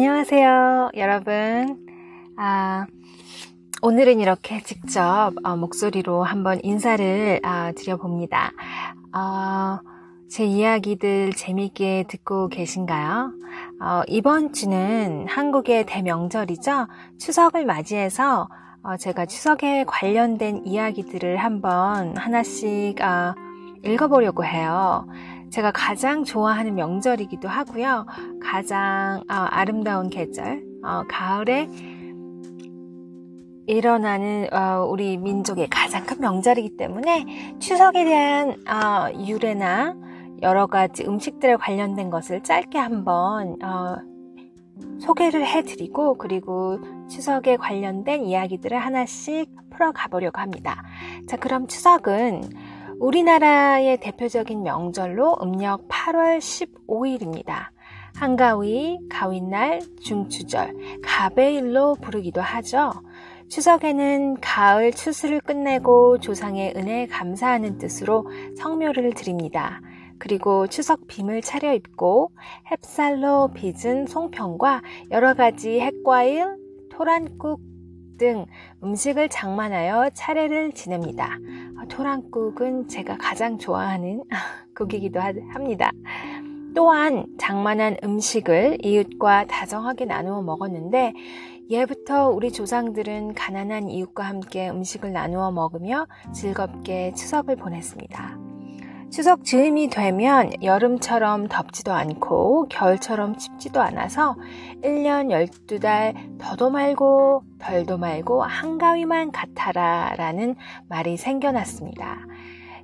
안녕하세요, 여러분. 오늘은 이렇게 직접 목소리로 한번 인사를 드려봅니다. 제 이야기들 재미있게 듣고 계신가요? 이번 주는 한국의 대명절이죠. 추석을 맞이해서 제가 추석에 관련된 이야기들을 한번 하나씩 읽어보려고 해요. 제가 가장 좋아하는 명절이기도 하고요. 가장 아름다운 계절, 가을에 일어나는 우리 민족의 가장 큰 명절이기 때문에 추석에 대한 유래나 여러 가지 음식들에 관련된 것을 짧게 한번 소개를 해드리고, 그리고 추석에 관련된 이야기들을 하나씩 풀어가 보려고 합니다. 자, 그럼 추석은 우리나라의 대표적인 명절로 음력 8월 15일입니다. 한가위, 가위날, 중추절, 가베일로 부르기도 하죠. 추석에는 가을 추수를 끝내고 조상의 은혜에 감사하는 뜻으로 성묘를 드립니다. 그리고 추석 빔을 차려입고 햅쌀로 빚은 송편과 여러 가지 햇과일, 토란국 등 음식을 장만하여 차례를 지냅니다. 토란국은 제가 가장 좋아하는 국이기도 합니다. 또한 장만한 음식을 이웃과 다정하게 나누어 먹었는데, 예부터 우리 조상들은 가난한 이웃과 함께 음식을 나누어 먹으며 즐겁게 추석을 보냈습니다. 추석 즈음이 되면 여름처럼 덥지도 않고 겨울처럼 춥지도 않아서 1년 12달 더도 말고 덜도 말고 한가위만 같아라 라는 말이 생겨났습니다.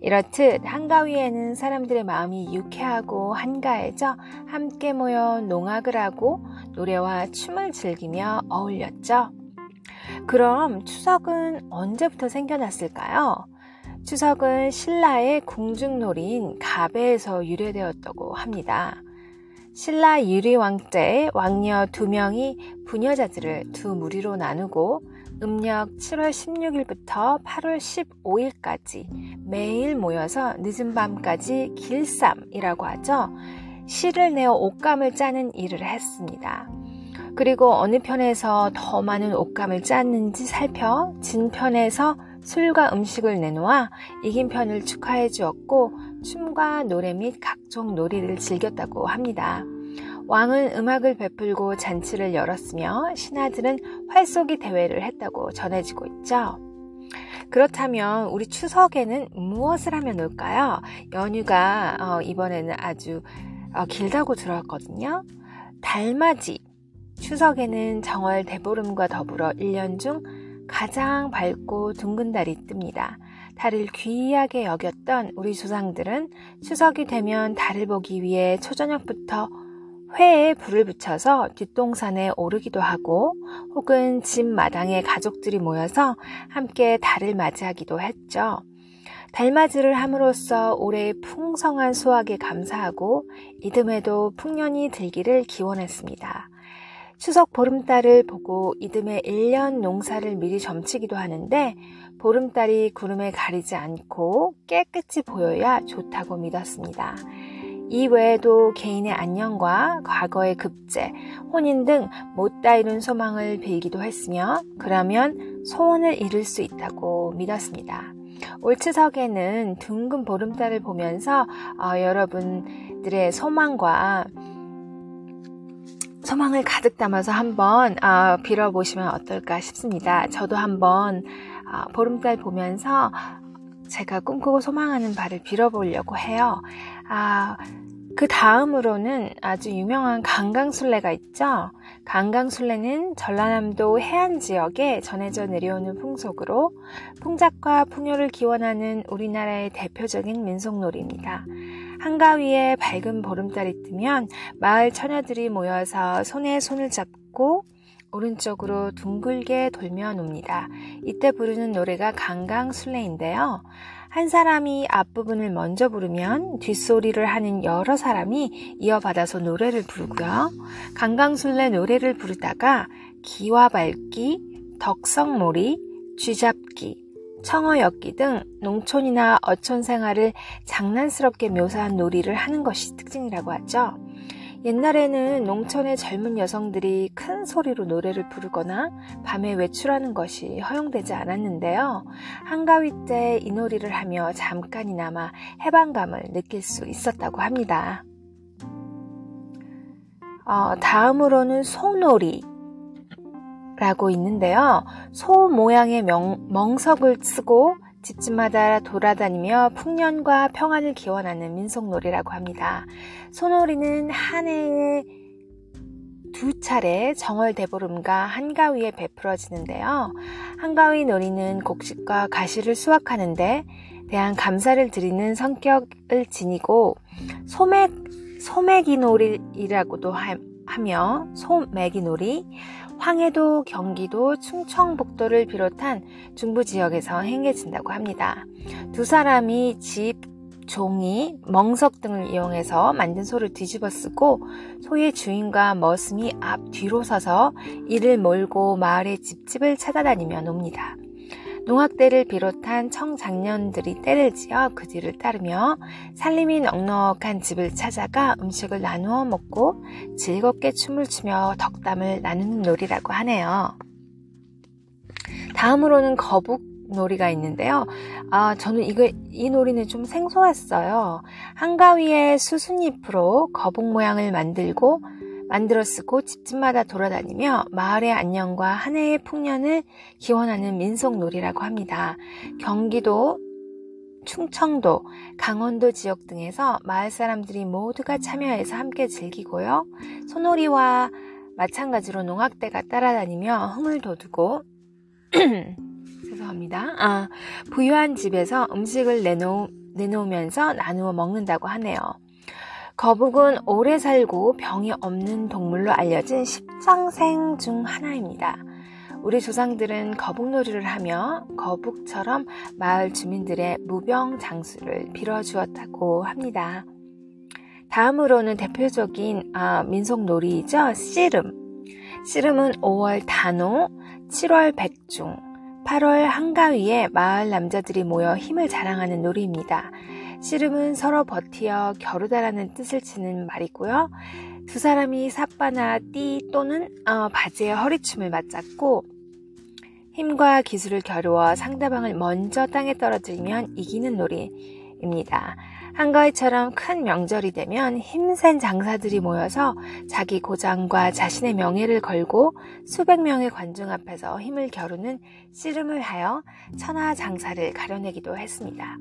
이렇듯 한가위에는 사람들의 마음이 유쾌하고 한가해져 함께 모여 농악을 하고 노래와 춤을 즐기며 어울렸죠. 그럼 추석은 언제부터 생겨났을까요? 추석은 신라의 궁중놀이인 가배에서 유래되었다고 합니다. 신라 유리왕 때 왕녀 2명이 부녀자들을 두 무리로 나누고 음력 7월 16일부터 8월 15일까지 매일 모여서 늦은 밤까지 길쌈이라고 하죠. 실을 내어 옷감을 짜는 일을 했습니다. 그리고 어느 편에서 더 많은 옷감을 짰는지 살펴 진 편에서 술과 음식을 내놓아 이긴 편을 축하해 주었고, 춤과 노래 및 각종 놀이를 즐겼다고 합니다. 왕은 음악을 베풀고 잔치를 열었으며 신하들은 활쏘기 대회를 했다고 전해지고 있죠. 그렇다면 우리 추석에는 무엇을 하면 올까요? 연휴가 이번에는 아주 길다고 들었거든요. 달맞이. 추석에는 정월 대보름과 더불어 1년 중 가장 밝고 둥근 달이 뜹니다. 달을 귀하게 여겼던 우리 조상들은 추석이 되면 달을 보기 위해 초저녁부터 회에 불을 붙여서 뒷동산에 오르기도 하고, 혹은 집 마당에 가족들이 모여서 함께 달을 맞이하기도 했죠. 달맞이를 함으로써 올해의 풍성한 수확에 감사하고 이듬해도 풍년이 들기를 기원했습니다. 추석 보름달을 보고 이듬해 1년 농사를 미리 점치기도 하는데, 보름달이 구름에 가리지 않고 깨끗이 보여야 좋다고 믿었습니다. 이 외에도 개인의 안녕과 과거의 급제, 혼인 등 못다 이룬 소망을 빌기도 했으며, 그러면 소원을 이룰 수 있다고 믿었습니다. 올 추석에는 둥근 보름달을 보면서 여러분들의 소망을 가득 담아서 한번 빌어보시면 어떨까 싶습니다. 저도 한번 보름달 보면서 제가 꿈꾸고 소망하는 바를 빌어보려고 해요. 그 다음으로는 아주 유명한 강강술래가 있죠. 강강술래는 전라남도 해안 지역에 전해져 내려오는 풍속으로 풍작과 풍요를 기원하는 우리나라의 대표적인 민속놀이입니다. 한가위에 밝은 보름달이 뜨면 마을 처녀들이 모여서 손에 손을 잡고 오른쪽으로 둥글게 돌며 놉니다. 이때 부르는 노래가 강강술래인데요. 한 사람이 앞부분을 먼저 부르면 뒷소리를 하는 여러 사람이 이어받아서 노래를 부르고요. 강강술래 노래를 부르다가 기와 밟기, 덕성몰이, 쥐잡기, 청어엮기 등 농촌이나 어촌 생활을 장난스럽게 묘사한 놀이를 하는 것이 특징이라고 하죠. 옛날에는 농촌의 젊은 여성들이 큰 소리로 노래를 부르거나 밤에 외출하는 것이 허용되지 않았는데요. 한가위 때 이 놀이를 하며 잠깐이나마 해방감을 느낄 수 있었다고 합니다. 다음으로는 소놀이 라고 있는데요. 소 모양의 멍석을 쓰고 집집마다 돌아다니며 풍년과 평안을 기원하는 민속놀이라고 합니다. 소놀이는 한 해에 2차례 정월대보름과 한가위에 베풀어지는데요. 한가위 놀이는 곡식과 가시를 수확하는데 대한 감사를 드리는 성격을 지니고 소매기놀이라고도 하며 소매기놀이, 황해도, 경기도, 충청북도를 비롯한 중부 지역에서 행해진다고 합니다. 두 사람이 집, 종이, 멍석 등을 이용해서 만든 소를 뒤집어 쓰고 소의 주인과 머슴이 앞 뒤로 서서 이를 몰고 마을의 집집을 찾아다니며 놉니다. 농악대를 비롯한 청장년들이 떼를 지어 그 뒤를 따르며 살림이 넉넉한 집을 찾아가 음식을 나누어 먹고 즐겁게 춤을 추며 덕담을 나누는 놀이라고 하네요. 다음으로는 거북놀이가 있는데요. 저는 이 놀이는 좀 생소했어요. 한가위에 수순잎으로 거북 모양을 만들어 쓰고 집집마다 돌아다니며 마을의 안녕과 한 해의 풍년을 기원하는 민속놀이라고 합니다. 경기도, 충청도, 강원도 지역 등에서 마을 사람들이 모두가 참여해서 함께 즐기고요. 소놀이와 마찬가지로 농악대가 따라다니며 흥을 돋우고 죄송합니다. 부유한 집에서 음식을 내놓으면서 나누어 먹는다고 하네요. 거북은 오래 살고 병이 없는 동물로 알려진 십장생 중 하나입니다. 우리 조상들은 거북놀이를 하며 거북처럼 마을 주민들의 무병장수를 빌어주었다고 합니다. 다음으로는 대표적인 민속놀이이죠. 씨름. 씨름은 5월 단오, 7월 백중, 8월 한가위에 마을 남자들이 모여 힘을 자랑하는 놀이입니다. 씨름은 서로 버티어 겨루다라는 뜻을 지닌 말이고요. 두 사람이 삿바나 띠 또는 바지에 허리춤을 맞잡고 힘과 기술을 겨루어 상대방을 먼저 땅에 떨어뜨리면 이기는 놀이입니다. 한가위처럼 큰 명절이 되면 힘센 장사들이 모여서 자기 고장과 자신의 명예를 걸고 수백 명의 관중 앞에서 힘을 겨루는 씨름을 하여 천하장사를 가려내기도 했습니다.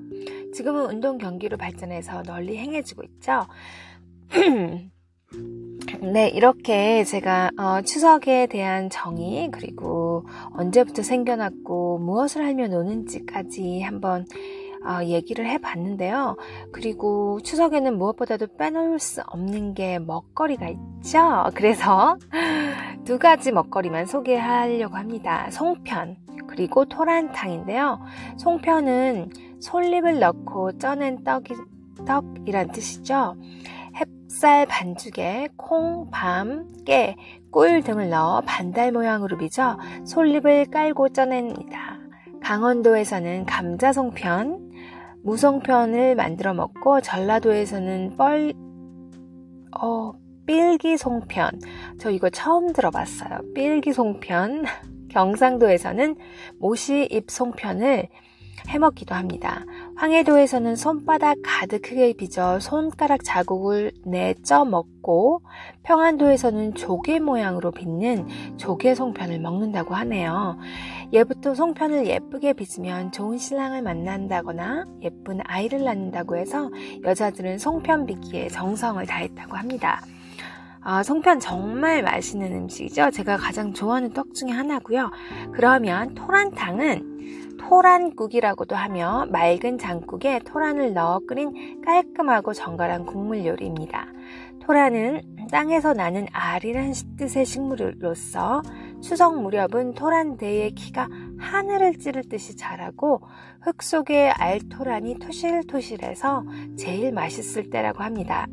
지금은 운동 경기로 발전해서 널리 행해지고 있죠. 네, 이렇게 제가 추석에 대한 정의, 그리고 언제부터 생겨났고 무엇을 하며 노는지까지 한번 얘기를 해봤는데요. 그리고 추석에는 무엇보다도 빼놓을 수 없는 게 먹거리가 있죠. 그래서 2가지 먹거리만 소개하려고 합니다. 송편 그리고 토란탕인데요. 송편은 솔잎을 넣고 쪄낸 떡이란 뜻이죠. 햅쌀 반죽에 콩, 밤, 깨, 꿀 등을 넣어 반달 모양으로 빚어 솔잎을 깔고 쪄냅니다. 강원도에서는 감자 송편, 무송편을 만들어 먹고 전라도에서는 삘기 송편, 저 이거 처음 들어봤어요. 삘기 송편. 경상도에서는 모시잎 송편을 해먹기도 합니다. 황해도에서는 손바닥 가득 크게 빚어 손가락 자국을 내쪄 먹고, 평안도에서는 조개 모양으로 빚는 조개 송편을 먹는다고 하네요. 예부터 송편을 예쁘게 빚으면 좋은 신랑을 만난다거나 예쁜 아이를 낳는다고 해서 여자들은 송편 빚기에 정성을 다했다고 합니다. 송편 정말 맛있는 음식이죠. 제가 가장 좋아하는 떡 중에 하나고요. 그러면 토란탕은 토란국이라고도 하며 맑은 장국에 토란을 넣어 끓인 깔끔하고 정갈한 국물 요리입니다. 토란은 땅에서 나는 알이란 뜻의 식물로서 추석 무렵은 토란대의 키가 하늘을 찌를 듯이 자라고 흙 속에 알토란이 토실토실해서 제일 맛있을 때라고 합니다.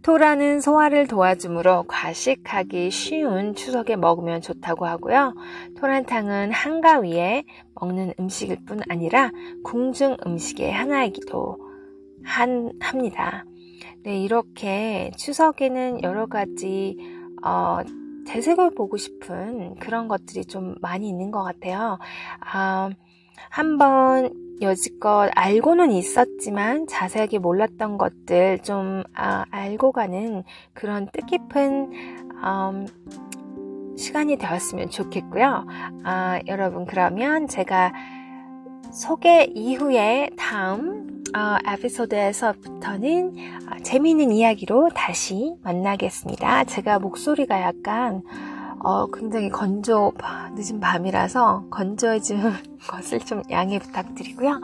토란은 소화를 도와주므로 과식하기 쉬운 추석에 먹으면 좋다고 하고요. 토란탕은 한가위에 먹는 음식일 뿐 아니라 궁중 음식의 하나이기도 합니다. 네, 이렇게 추석에는 여러 가지 되새겨 보고 싶은 그런 것들이 좀 많이 있는 것 같아요. 한번 여지껏 알고는 있었지만 자세하게 몰랐던 것들 좀 알고 가는 그런 뜻깊은 시간이 되었으면 좋겠고요. 여러분, 그러면 제가 소개 이후에 다음 에피소드에서부터는 재미있는 이야기로 다시 만나겠습니다. 제가 목소리가 약간 굉장히 늦은 밤이라서 건조해진 것을 좀 양해 부탁드리고요.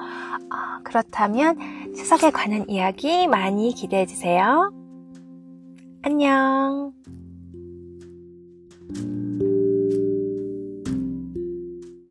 그렇다면 추석에 관한 이야기 많이 기대해 주세요. 안녕.